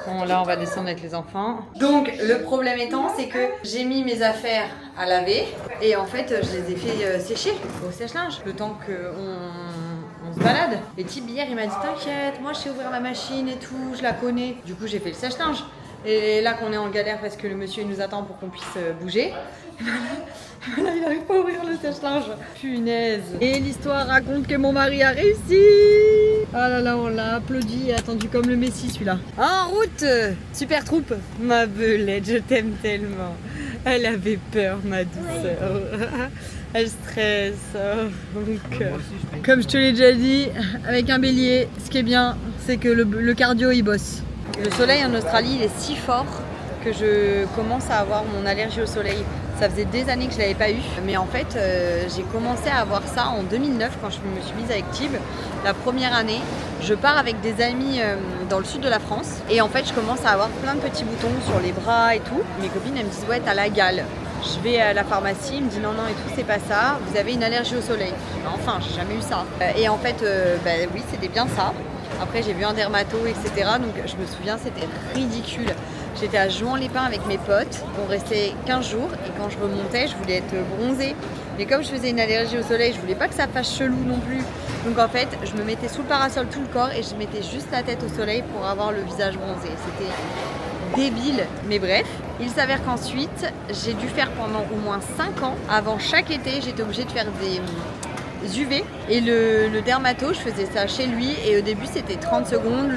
Bon là on va descendre avec les enfants. Donc le problème étant c'est que j'ai mis mes affaires à laver et en fait je les ai fait sécher au sèche-linge le temps qu'on se balade. Et type hier il m'a dit t'inquiète, moi je sais ouvrir la machine et tout, je la connais. Du coup j'ai fait le sèche-linge. Et là qu'on est en galère parce que le monsieur il nous attend pour qu'on puisse bouger. Voilà, il n'arrive pas à ouvrir le sèche-linge. Punaise. Et l'histoire raconte que mon mari a réussi. Ah là là, on l'a applaudi et attendu comme le Messi celui-là. En route. Super troupe. Ma belette, je t'aime tellement. Elle avait peur, ma douceur. Elle stresse. Donc, comme je te l'ai déjà dit, avec un bélier, ce qui est bien, c'est que le cardio il bosse. Le soleil en Australie, il est si fort que je commence à avoir mon allergie au soleil. Ça faisait des années que je ne l'avais pas eu, mais en fait j'ai commencé à avoir ça en 2009 quand je me suis mise avec Tib. La première année, je pars avec des amis dans le sud de la France et en fait je commence à avoir plein de petits boutons sur les bras et tout. Mes copines elles me disent ouais t'as la gale. Je vais à la pharmacie, ils me disent non et tout, c'est pas ça, vous avez une allergie au soleil. Enfin, j'ai jamais eu ça. Et en fait, oui, c'était bien ça. Après, j'ai vu un dermato, etc. Donc, je me souviens, c'était ridicule. J'étais à Jouan-les-Pins avec mes potes. On restait 15 jours et quand je remontais, je voulais être bronzée. Mais comme je faisais une allergie au soleil, je voulais pas que ça fasse chelou non plus. Donc en fait, je me mettais sous le parasol tout le corps et je mettais juste la tête au soleil pour avoir le visage bronzé. C'était débile, mais bref. Il s'avère qu'ensuite, j'ai dû faire pendant au moins 5 ans. Avant chaque été, j'étais obligée de faire des UV et le dermato, je faisais ça chez lui et au début c'était 30 secondes,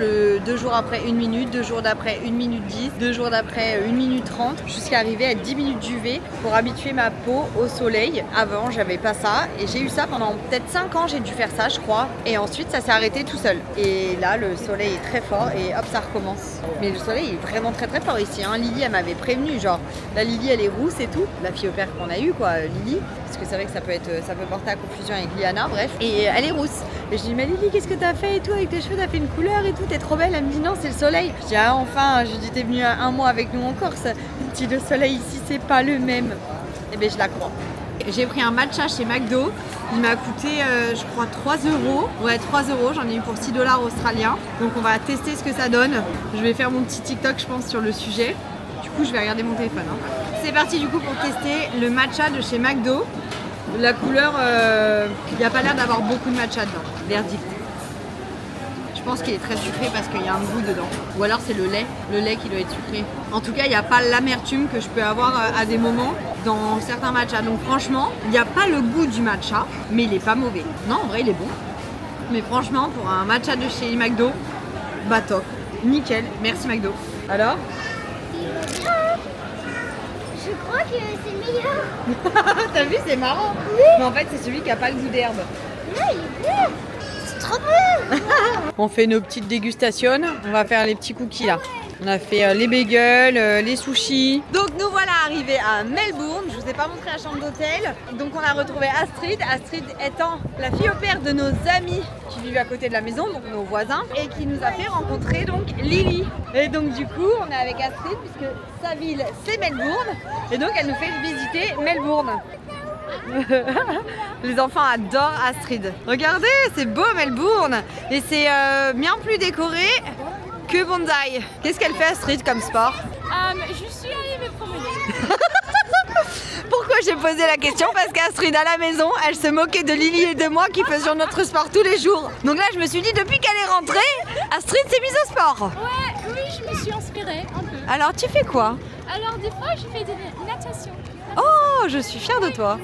2 jours après 1 minute, 2 jours d'après 1 minute 10, 2 jours d'après 1 minute 30 jusqu'à arriver à 10 minutes d'UV pour habituer ma peau au soleil. Avant j'avais pas ça et j'ai eu ça pendant peut-être 5 ans, j'ai dû faire ça je crois et ensuite ça s'est arrêté tout seul et là le soleil est très fort et hop ça recommence. Mais le soleil est vraiment très très fort ici hein. Lily elle m'avait prévenu, genre la Lily elle est rousse et tout, la fille au père qu'on a eu quoi, Lily, parce que c'est vrai que ça peut porter à confusion avec Liana, bref, et elle est rousse. Et je dis mais Lily qu'est-ce que t'as fait et tout avec tes cheveux, t'as fait une couleur et tout, t'es trop belle. Elle me dit non c'est le soleil. Je dis ah enfin, je dis t'es venue un mois avec nous en Corse, je dis le soleil ici c'est pas le même. Et bien je la crois. J'ai pris un matcha chez McDo, il m'a coûté je crois 3 €, ouais 3 €, j'en ai eu pour 6 $ australiens. Donc on va tester ce que ça donne. Je vais faire mon petit TikTok je pense sur le sujet. Du coup je vais regarder mon téléphone hein. C'est parti du coup pour tester le matcha de chez McDo. La couleur, il n'y a pas l'air d'avoir beaucoup de matcha dedans, verdict. Je pense qu'il est très sucré parce qu'il y a un goût dedans. Ou alors c'est le lait qui doit être sucré. En tout cas, il n'y a pas l'amertume que je peux avoir à des moments dans certains matchas. Donc franchement, il n'y a pas le goût du matcha, mais il n'est pas mauvais. Non, en vrai, il est bon. Mais franchement, pour un matcha de chez McDo, bah top. Nickel, merci McDo. Alors ? Je crois que c'est le meilleur. T'as vu, c'est marrant. Oui. Mais en fait, c'est celui qui n'a pas le goût d'herbe. Ouais, il est bon. C'est trop bon. On fait nos petites dégustations. On va faire les petits cookies là. On a fait les bagels, les sushis. Donc nous voilà arrivés à Melbourne. Je vous ai pas montré la chambre d'hôtel. Donc on a retrouvé Astrid. Astrid étant la fille au père de nos amis qui vivent à côté de la maison, donc nos voisins, et qui nous a fait rencontrer donc Lily. Et donc du coup on est avec Astrid puisque sa ville c'est Melbourne. Et donc elle nous fait visiter Melbourne. Les enfants adorent Astrid. Regardez, c'est beau Melbourne. Et c'est bien plus décoré que Bondi. Qu'est-ce qu'elle fait Astrid comme sport? Je suis allée me promener. Pourquoi j'ai posé la question? Parce qu'Astrid à la maison, elle se moquait de Lily et de moi qui faisions notre sport tous les jours. Donc là je me suis dit depuis qu'elle est rentrée, Astrid s'est mise au sport. Ouais, oui, je me suis inspirée un peu. Alors tu fais quoi? Alors des fois, je fais de la natation. Oh, je suis fière de toi.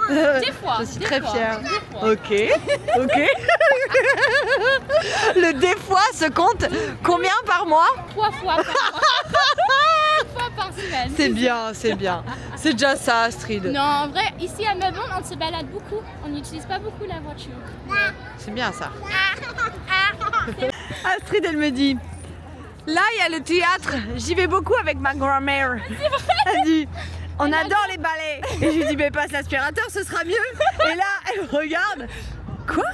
Des fois. Je suis des très fois, fière. des fois. Ok. Le des fois se compte combien par mois? 3 fois par mois. 1 fois par semaine. C'est bien, c'est bien. C'est déjà ça Astrid. Non, en vrai, ici à Melbourne, on se balade beaucoup. On n'utilise pas beaucoup la voiture. C'est bien ça. Astrid, elle me dit, là il y a le théâtre, j'y vais beaucoup avec ma grand-mère. Elle dit, on adore les ballets. Et je lui dis, mais passe l'aspirateur, ce sera mieux. Et là, elle me regarde. Quoi?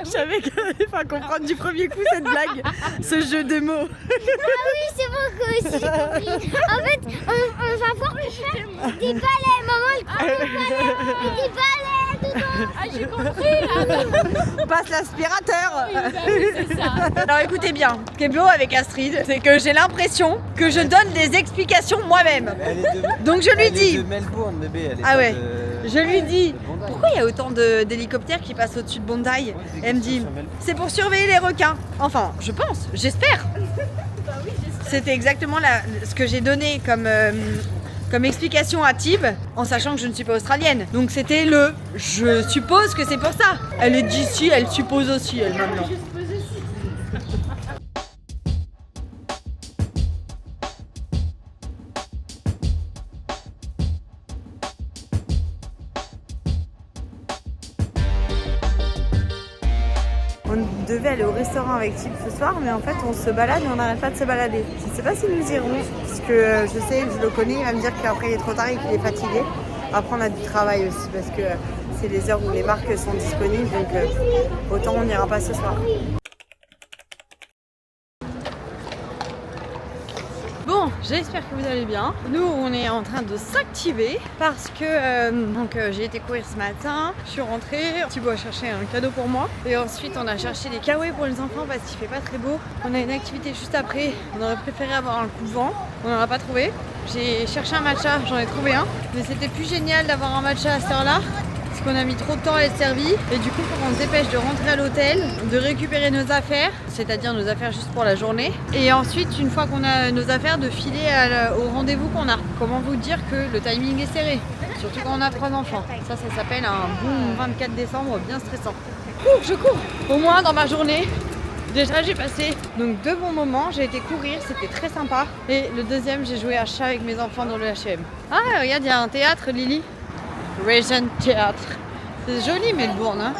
Je savais qu'elle n'allait pas comprendre du premier coup cette blague, ce jeu de mots. Ah oui, c'est bon que aussi j'ai compris. En fait, on va voir pour faire des balais. Maman, elle prend des balais. Des balais dedans. Ah, j'ai compris. Passe l'aspirateur. Oui, c'est ça. Alors écoutez bien, ce qui est beau avec Astrid, c'est que j'ai l'impression que je donne des explications moi-même. Donc je lui Elle est dis, de Melbourne, bébé. Elle est ah pas ouais, de- je lui dis, de Bondi. pourquoi il y a autant d'hélicoptères qui passent au-dessus de Bondi? Elle me dit, c'est pour surveiller les requins. Enfin, je pense, j'espère. C'était exactement ce que j'ai donné comme comme explication à Tib, en sachant que je ne suis pas australienne. Donc c'était le « je suppose que c'est pour ça ». Elle est d'ici, elle suppose aussi, elle maintenant. On devait aller au restaurant avec Tib ce soir, mais en fait on se balade et on n'arrête pas de se balader. Je ne sais pas si nous irons, puisque je sais, je le connais, il va me dire qu'après il est trop tard et qu'il est fatigué. Après on a du travail aussi, parce que c'est les heures où les marques sont disponibles, donc autant on n'ira pas ce soir. Bon, j'espère que vous allez bien. Nous, on est en train de s'activer parce que j'ai été courir ce matin. Je suis rentrée, Thibaut a cherché un cadeau pour moi. Et ensuite, on a cherché des kawaii pour les enfants parce qu'il fait pas très beau. On a une activité juste après. On aurait préféré avoir un coup de vent. On n'en a pas trouvé. J'ai cherché un matcha, j'en ai trouvé un. Mais c'était plus génial d'avoir un matcha à cette heure-là. Parce qu'on a mis trop de temps à être servi et du coup il faut qu'on se dépêche de rentrer à l'hôtel, de récupérer nos affaires, c'est-à-dire nos affaires juste pour la journée, et ensuite une fois qu'on a nos affaires de filer au rendez-vous qu'on a. Comment vous dire que le timing est serré, surtout quand on a 3 enfants. Ça s'appelle un bon 24 décembre bien stressant. Je cours au moins dans ma journée. Déjà j'ai passé donc 2 bons moments, j'ai été courir, c'était très sympa, et le deuxième j'ai joué à chat avec mes enfants dans le H&M. Ah regarde, il y a un théâtre, Lily. Regent Théâtre. C'est joli Melbourne, hein.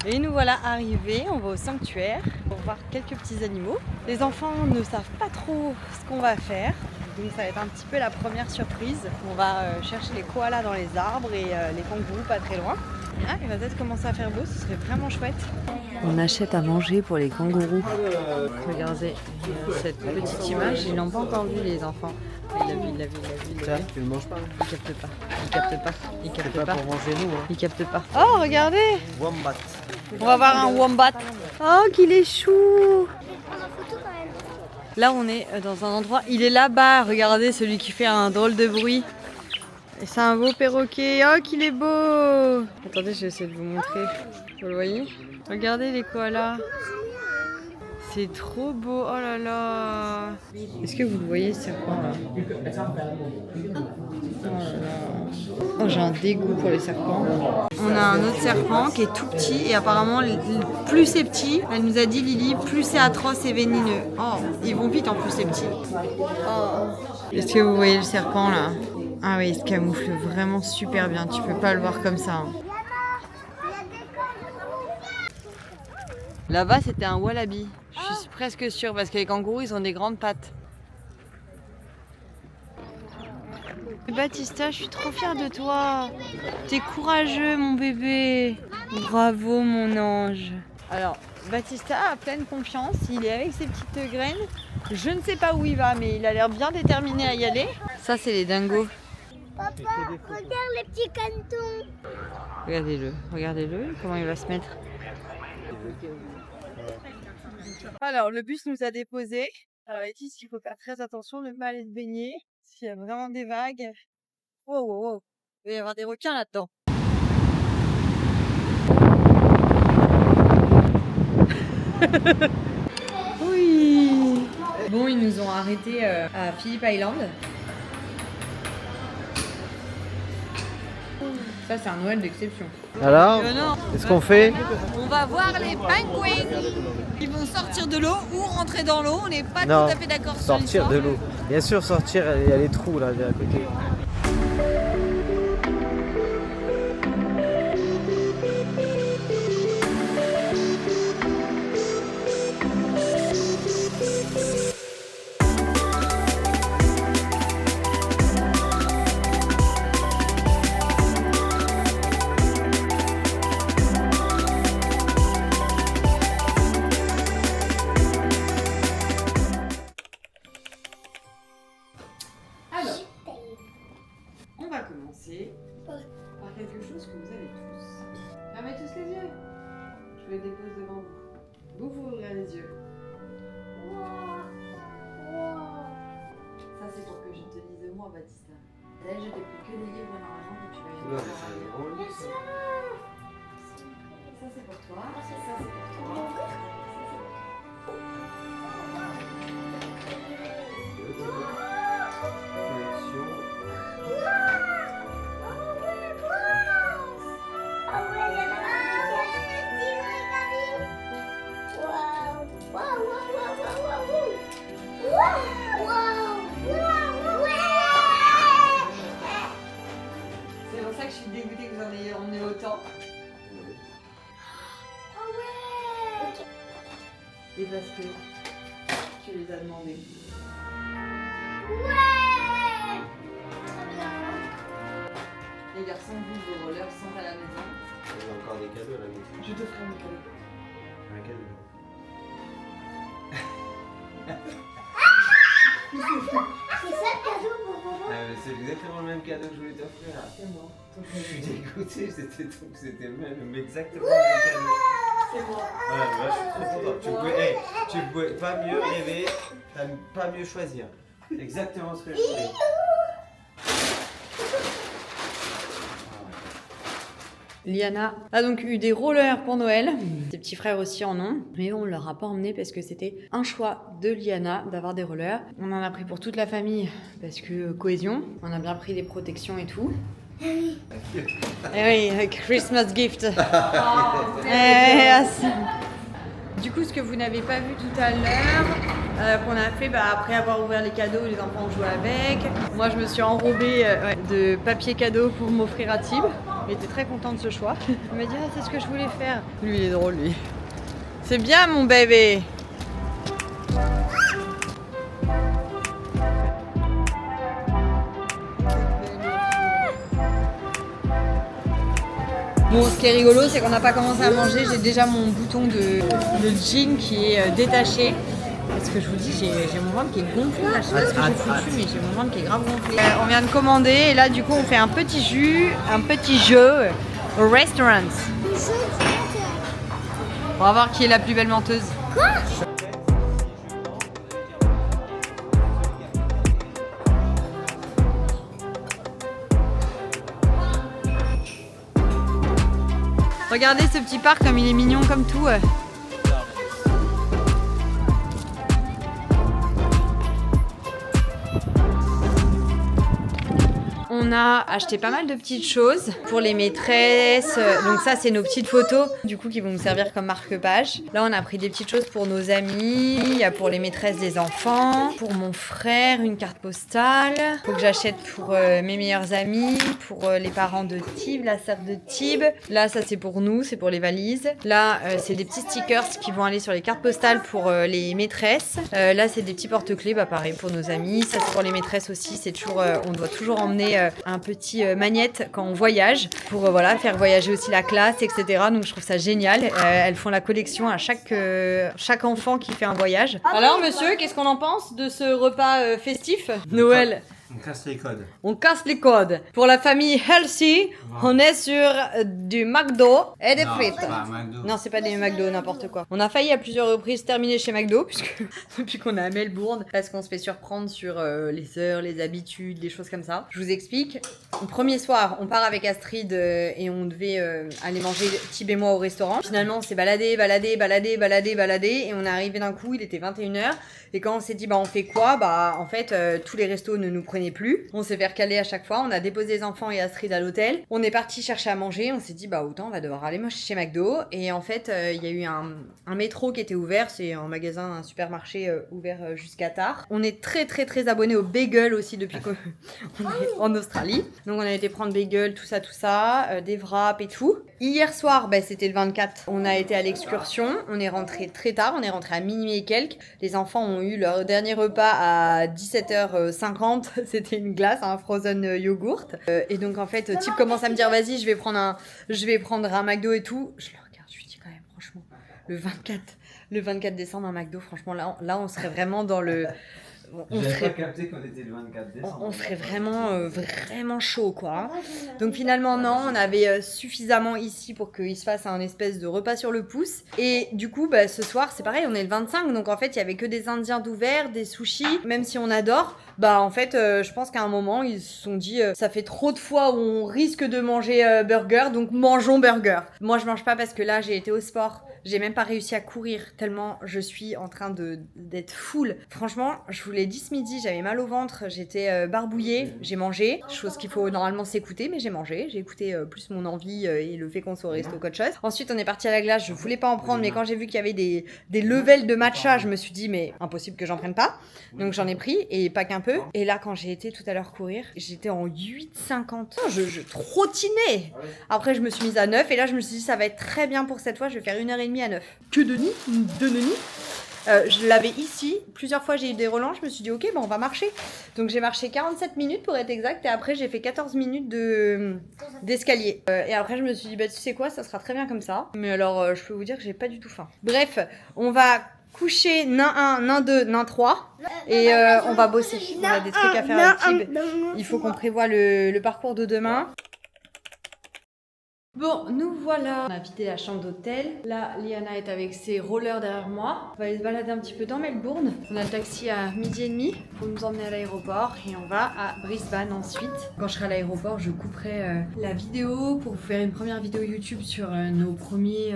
Et nous voilà arrivés, on va au sanctuaire pour voir quelques petits animaux. Les enfants ne savent pas trop ce qu'on va faire, donc ça va être un petit peu la première surprise. On va chercher les koalas dans les arbres et les kangourous pas très loin. Ah, il va peut-être commencer à faire beau, ce serait vraiment chouette. On achète à manger pour les kangourous. Regardez cette petite image, ils n'ont pas encore vu les enfants. Il l'a vu. Tiens, tu le manges pas. Il capte pas. C'est pas pour manger nous, hein. Il capte pas. Oh, regardez! Wombat. On va voir un wombat. Oh, qu'il est chou! Là, on est dans un endroit. Il est là-bas. Regardez, celui qui fait un drôle de bruit. Et c'est un beau perroquet. Oh, qu'il est beau! Attendez, je vais essayer de vous montrer. Vous le voyez? Regardez les koalas. C'est trop beau. Oh là là! Est-ce que vous le voyez, ce serpent là? Oh là là. Oh, j'ai un dégoût pour les serpents. On a un autre serpent qui est tout petit et apparemment plus c'est petit, elle nous a dit Lily, plus c'est atroce et vénéneux. Oh, ils vont vite en plus ces petits. Oh. Est-ce que vous voyez le serpent là? Ah oui, il se camoufle vraiment super bien, tu peux pas le voir comme ça. Hein. Là-bas c'était un wallaby, je suis presque sûre parce que les kangourous ils ont des grandes pattes. Baptista, je suis trop fière de toi. T'es courageux, mon bébé. Bravo, mon ange. Alors, Baptista a pleine confiance. Il est avec ses petites graines. Je ne sais pas où il va, mais il a l'air bien déterminé à y aller. Ça, c'est les dingos. Papa, regarde les petits canetons. Regardez-le. Comment il va se mettre. Alors, le bus nous a déposés. Alors, ici, il faut faire très attention de ne pas aller se baigner. S'il y a vraiment des vagues. Wow. Il va y avoir des requins là-dedans. Oui. Bon, ils nous ont arrêtés à Phillip Island. Ça, c'est un Noël d'exception. Alors, qu'est-ce qu'on fait? On va voir les penguins. Ils vont sortir de l'eau ou rentrer dans l'eau. On n'est pas Non, tout à fait d'accord sur sortir l'histoire. de l'eau. Bien sûr, sortir, il y a les trous là, de à côté. On va commencer par quelque chose que vous avez tous. Fermez tous les yeux. Je les dépose devant vous. Vous ouvrirez les yeux. Ça, c'est pour que je te dise moi, Baptista. Là, je t'ai pris que des livres normalement que tu vas lire. Ça, c'est pour toi. Ça, c'est pour toi. parce que tu les as demandés. Ouais. Les garçons, vous, vos rollers sont à la maison. Il y a encore des cadeaux à la maison. Je t'offre un cadeau. Un cadeau. C'est ça le cadeau pour maman? C'est exactement le même cadeau que je voulais t'offrir. C'est moi. Je suis dégoûté, c'était même exactement le même cadeau. C'est moi. Ouais, moi je suis trop content. Tu pouvais pas mieux rêver, pas mieux choisir. Exactement ce que je voulais. Liana a donc eu des rollers pour Noël. Ses petits frères aussi en ont. Mais on ne leur a pas emmené parce que c'était un choix de Liana d'avoir des rollers. On en a pris pour toute la famille parce que cohésion. On a bien pris des protections et tout. Et oui, Christmas gift. Yes. Du coup, ce que vous n'avez pas vu tout à l'heure, qu'on a fait après avoir ouvert les cadeaux, les enfants ont joué avec. Moi, je me suis enrobée de papier cadeau pour m'offrir à Tib. Il était très content de ce choix. Il m'a dit ah, c'est ce que je voulais faire. Lui, il est drôle, lui. C'est bien, mon bébé. Bon, ce qui est rigolo, c'est qu'on n'a pas commencé à manger. J'ai déjà mon bouton de jean qui est détaché. Parce que je vous dis, j'ai mon ventre qui est gonflé. Là, je sais pas ce que j'ai foutu, mais j'ai mon ventre qui est grave gonflé. On vient de commander et là, du coup, on fait un petit jeu au restaurant. On va voir qui est la plus belle menteuse. Quoi? Regardez ce petit parc comme il est mignon comme tout. On a acheté pas mal de petites choses pour les maîtresses. Donc ça, c'est nos petites photos, du coup, qui vont nous servir comme marque-page. Là, on a pris des petites choses pour nos amis. Il y a pour les maîtresses des enfants. Pour mon frère, une carte postale. Faut que j'achète pour mes meilleurs amis. Pour les parents de Tib, la sœur de Tib. Là, ça, c'est pour nous, c'est pour les valises. Là, c'est des petits stickers qui vont aller sur les cartes postales pour les maîtresses. Là, c'est des petits porte-clés, pareil, pour nos amis. Ça, c'est pour les maîtresses aussi. C'est toujours, on doit toujours emmener un petit magnette quand on voyage pour faire voyager aussi la classe, etc. Donc je trouve ça génial. Elles font la collection à chaque enfant qui fait un voyage. Alors monsieur, qu'est-ce qu'on en pense de ce repas festif Noël? On casse les codes. On casse les codes. Pour la famille Healthy, on est sur du McDo et des frites. C'est pas McDo. Non, c'est pas des McDo, n'importe quoi. On a failli à plusieurs reprises terminer chez McDo, puisque depuis qu'on est à Melbourne, parce qu'on se fait surprendre sur les heures, les habitudes, les choses comme ça. Je vous explique. Le premier soir, on part avec Astrid et on devait aller manger Tib et moi au restaurant. Finalement, on s'est baladé, et on est arrivé d'un coup, il était 21h. Et quand on s'est dit, on fait quoi? En fait, tous les restos ne nous prenaient plus. On s'est fait recaler à chaque fois. On a déposé les enfants et Astrid à l'hôtel. On est parti chercher à manger. On s'est dit, autant on va devoir aller manger chez McDo. Et en fait, il y a eu un métro qui était ouvert. C'est un magasin, un supermarché ouvert jusqu'à tard. On est très, très, très abonnés au bagel aussi depuis qu'on est en Australie. Donc, on a été prendre bagel, tout ça, des wraps et tout. Hier soir, c'était le 24. On a été à l'excursion. On est rentré très tard. On est rentré à minuit et quelques. Les enfants ont eu leur dernier repas à 17h50. C'était une glace, un frozen yogourt. Et donc en fait, Tib commence à me dire vas-y, je vais prendre un McDo et tout. Je le regarde, je lui dis quand même franchement, le 24 décembre un McDo, franchement là on serait vraiment dans le... J'avais pas capté qu'on était le 24 décembre. On serait vraiment chaud, quoi. Donc finalement, non, on avait suffisamment ici pour qu'il se fasse un espèce de repas sur le pouce. Et du coup, ce soir, c'est pareil, on est le 25, donc en fait, il y avait que des Indiens d'ouvert, des sushis. Même si on adore, en fait, je pense qu'à un moment, ils se sont dit, ça fait trop de fois où on risque de manger burger, donc mangeons burger. Moi, je mange pas parce que là, j'ai été au sport. J'ai même pas réussi à courir tellement je suis en train d'être full. Franchement, je vous l'ai dit ce midi, j'avais mal au ventre, j'étais barbouillée, j'ai mangé, chose qu'il faut normalement s'écouter, mais j'ai mangé, j'ai écouté plus mon envie et le fait qu'on soit au resto qu'autre chose. Ensuite, on est parti à la glace, je voulais pas en prendre, mais quand j'ai vu qu'il y avait des levels de matcha, je me suis dit, mais impossible que j'en prenne pas. Donc j'en ai pris, et pas qu'un peu. Et là, quand j'ai été tout à l'heure courir, j'étais en 8,50. Je trottinais. Après, je me suis mise à 9, et là, je me suis dit, ça va être très bien pour cette fois, je vais faire 1h30 à 9. Que de nuit. Je l'avais ici. Plusieurs fois, j'ai eu des relents. Je me suis dit, ok, bon, on va marcher. Donc, j'ai marché 47 minutes pour être exact. Et après, j'ai fait 14 minutes d'escalier. Et après, je me suis dit, bah, tu sais quoi, ça sera très bien comme ça. Mais alors, je peux vous dire que j'ai pas du tout faim. Bref, on va coucher nain 1, nain 2, nain 3. Et on va bosser. On a des trucs à faire avec Tib. Il faut qu'on prévoie le parcours de demain. Bon, nous voilà. On a vidé la chambre d'hôtel. Là, Liana est avec ses rollers derrière moi. On va aller se balader un petit peu dans Melbourne. On a le taxi à 12h30 pour nous emmener à l'aéroport. Et on va à Brisbane ensuite. Quand je serai à l'aéroport, je couperai la vidéo pour vous faire une première vidéo YouTube sur nos premiers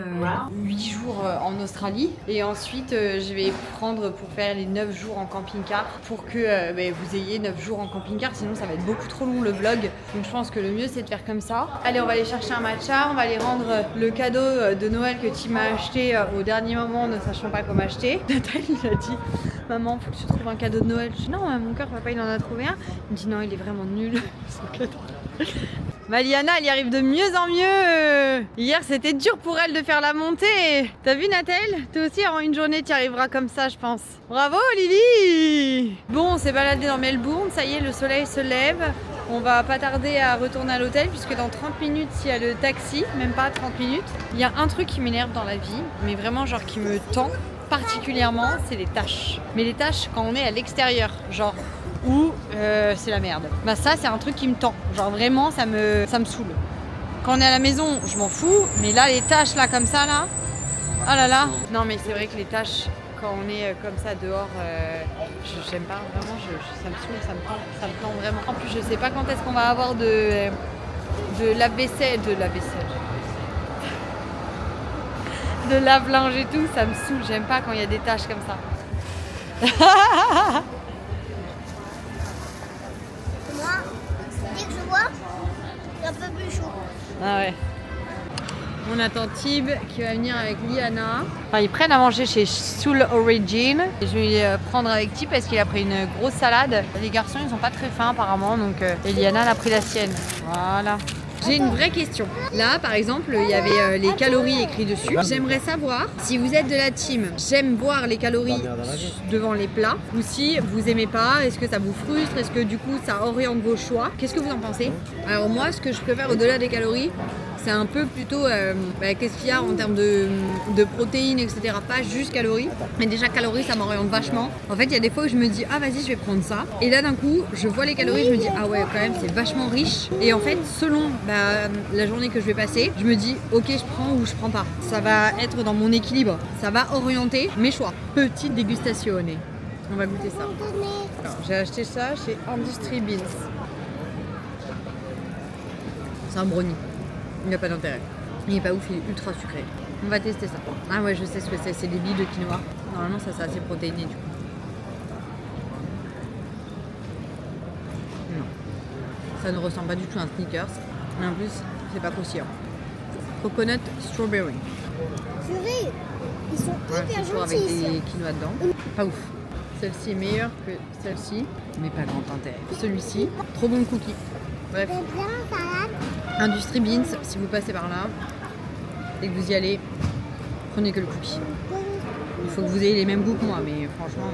8 jours en Australie. Et ensuite, je vais prendre pour faire les 9 jours en camping-car pour que vous ayez 9 jours en camping-car. Sinon, ça va être beaucoup trop long le vlog. Donc, je pense que le mieux, c'est de faire comme ça. Allez, on va aller chercher un match. On va aller rendre le cadeau de Noël que Tim m'a acheté au dernier moment, ne sachant pas comment acheter. Nathalie, il a dit, maman, faut que tu trouves un cadeau de Noël. Je dis, non, mon cœur, papa, il en a trouvé un. Il me dit, non, il est vraiment nul, son cadeau. Maliana, elle y arrive de mieux en mieux. Hier, c'était dur pour elle de faire la montée. T'as vu, Nathalie? Toi aussi, en une journée, tu y arriveras comme ça, je pense. Bravo, Lily. Bon, on s'est baladé dans Melbourne. Ça y est, le soleil se lève. On va pas tarder à retourner à l'hôtel puisque dans 30 minutes, il y a le taxi. Même pas 30 minutes. Il y a un truc qui m'énerve dans la vie, mais vraiment genre qui me tend particulièrement, c'est les tâches. Mais les tâches quand on est à l'extérieur, genre où c'est la merde. Bah ça, c'est un truc qui me tend. Genre vraiment, ça me saoule. Quand on est à la maison, je m'en fous. Mais là, les tâches là comme ça là, oh là là. Non mais c'est vrai que les tâches quand on est comme ça dehors, j'aime pas vraiment, ça me saoule, ça me tend vraiment. En plus, je sais pas quand est-ce qu'on va avoir de lave-vaisselle, de lave-linge et tout, ça me saoule, j'aime pas quand il y a des tâches comme ça. Moi, dès que je vois, c'est un peu plus chaud. Ah ouais. On attend Tib qui va venir avec Liana. Enfin, ils prennent à manger chez Soul Origin. Et je vais prendre avec Tib parce qu'il a pris une grosse salade. Les garçons, ils sont pas très fins apparemment. Donc, et Liana, elle a pris la sienne. Voilà. J'ai une vraie question. Là, par exemple, il y avait les calories écrites dessus. J'aimerais savoir si vous êtes de la team j'aime voir les calories devant les plats ou si vous aimez pas, est-ce que ça vous frustre, est-ce que du coup ça oriente vos choix. Qu'est-ce que vous en pensez? Alors moi, ce que je préfère au-delà des calories, c'est un peu plutôt qu'est-ce qu'il y a en termes de protéines, etc. Pas juste calories. Mais déjà calories, ça m'oriente vachement. En fait, il y a des fois où je me dis, ah vas-y, je vais prendre ça. Et là, d'un coup, je vois les calories, je me dis, ah ouais, quand même, c'est vachement riche. Et en fait, selon la journée que je vais passer, je me dis, ok, je prends ou je prends pas. Ça va être dans mon équilibre. Ça va orienter mes choix. Petite dégustation. On va goûter ça. Alors, j'ai acheté ça chez Industry Beans. C'est un brownie. Il n'y a pas d'intérêt. Il est pas ouf, il est ultra sucré. On va tester ça. Ah ouais, je sais ce que c'est. C'est des billes de quinoa. Normalement, ça c'est assez protéiné du coup. Non. Ça ne ressemble pas du tout à un Snickers. Mais en plus, c'est pas croustillant. Coconut strawberry. Purée, ils sont Ouais, hyper c'est toujours avec gentils. des quinoa dedans. Pas ouf. Celle-ci est meilleure que celle-ci, mais pas grand intérêt. Celui-ci, trop bon le cookie. Bref. C'est bien, salade. Industry Beans, si vous passez par là et que vous y allez, prenez que le cookie. Il faut que vous ayez les mêmes goûts que moi, mais franchement,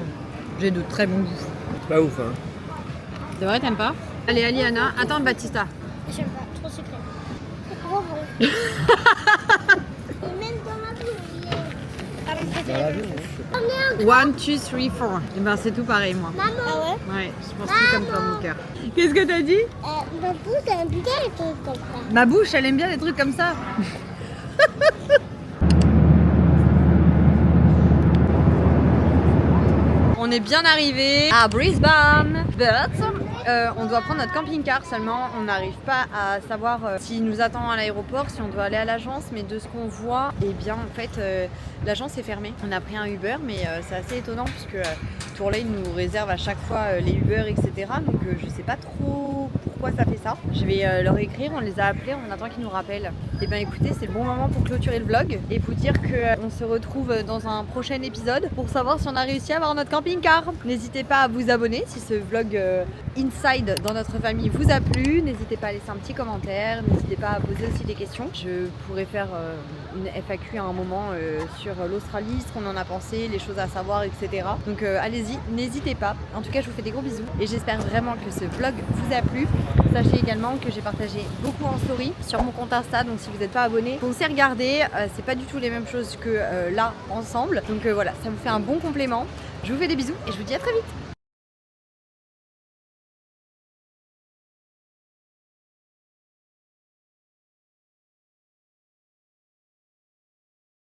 j'ai de très bons goûts. Pas ouf, hein. C'est vrai, t'aimes pas? Allez, Aliana, attends Baptista. J'aime pas, trop sucré. C'est trop bon. Et même dans ma bouche, il est... Ah, mon préféré. Dans l'avion, hein. Oh merde. 1, 2, 3, 4. Et ben c'est tout pareil, moi. Maman. Ah ouais? Ouais, je pense tout comme toi, mon cœur. Qu'est-ce que t'as dit? Ma bouche, elle aime bien les trucs comme ça. Ma bouche, elle aime bien les trucs comme ça. On est bien arrivé à Brisbane, but on doit prendre notre camping-car seulement. On n'arrive pas à savoir s'il nous attend à l'aéroport, si on doit aller à l'agence, mais de ce qu'on voit, eh bien en fait l'agence est fermée. On a pris un Uber, mais c'est assez étonnant puisque Tourlane nous réserve à chaque fois les Uber, etc. Donc je sais pas trop pourquoi ça fait ça. Je vais leur écrire, on les a appelés, on attend qu'ils nous rappellent. Et bien écoutez, c'est le bon moment pour clôturer le vlog et vous dire qu'on se retrouve dans un prochain épisode pour savoir si on a réussi à avoir notre camping-car. N'hésitez pas à vous abonner si ce vlog in inside dans notre famille vous a plu. N'hésitez pas à laisser un petit commentaire, n'hésitez pas à poser aussi des questions. Je pourrais faire une FAQ à un moment sur l'Australie, ce qu'on en a pensé, les choses à savoir, etc. Donc allez-y, n'hésitez pas. En tout cas, je vous fais des gros bisous et j'espère vraiment que ce vlog vous a plu. Sachez également que j'ai partagé beaucoup en story sur mon compte Insta, donc si vous n'êtes pas abonné, foncez regarder. C'est pas du tout les mêmes choses que là ensemble. Donc voilà, ça vous fait un bon complément. Je vous fais des bisous et je vous dis à très vite.